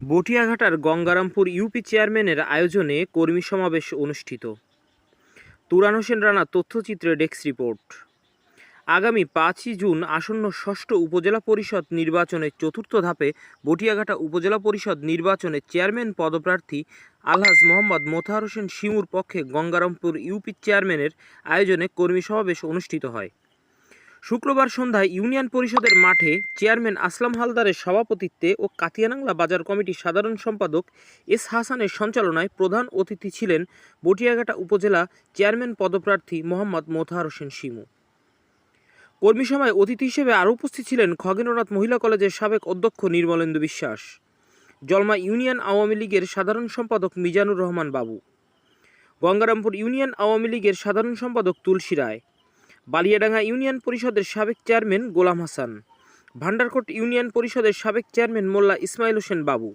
বটিয়াঘাটার Gangarampur UP চেয়ারম্যানের আয়োজনে কর্মী সমাবেশ অনুষ্ঠিত। Turan Hossain Rana তথ্যচিত্রে desk report. আগামী 5ই জুন আসন্ন ষষ্ঠ উপজেলা পরিষদ নির্বাচনের চতুর্থ ধাপে বটিয়াঘাটা উপজেলা পরিষদ নির্বাচনে চেয়ারম্যান পদপ্রার্থী আলহাজ মোহাম্মদ মোতাহার হোসেন শিমুর পক্ষে গঙ্গারামপুর ইউপি চেয়ারম্যানের আয়োজনে কর্মী সমাবেশ অনুষ্ঠিত হয়। শুক্রবার সন্ধ্যায় ইউনিয়ন পরিষদের মাঠে চেয়ারম্যান আসলাম হালদারের সভাপতিত্বে ও কাতিয়ানাংলা বাজার কমিটির সাধারণ সম্পাদক এস হাসানের সঞ্চালনায় প্রধান অতিথি ছিলেন বটিয়াঘাটা উপজেলা চেয়ারম্যান পদপ্রার্থী মোহাম্মদ মোতাহার হোসেন শিমু। কর্মী সভায় অতিথি হিসেবে আরও উপস্থিত ছিলেন খগেন্দ্রনাথ মহিলা কলেজের সাবেক অধ্যক্ষ নির্মলেন্দু বিশ্বাস, জলমা ইউনিয়ন আওয়ামী লীগের সাধারণ সম্পাদক মিজানুর রহমান বাবু, গঙ্গারামপুর ইউনিয়ন আওয়ামী লীগের সাধারণ সম্পাদক তুলসী রায়, বালিয়াডাঙ্গা ইউনিয়ন পরিষদের সাবেক চেয়ারম্যান গোলাম হাসান, ভান্ডারকোট ইউনিয়ন পরিষদের সাবেক চেয়ারম্যান মোল্লা ইসমাইল হোসেন বাবু।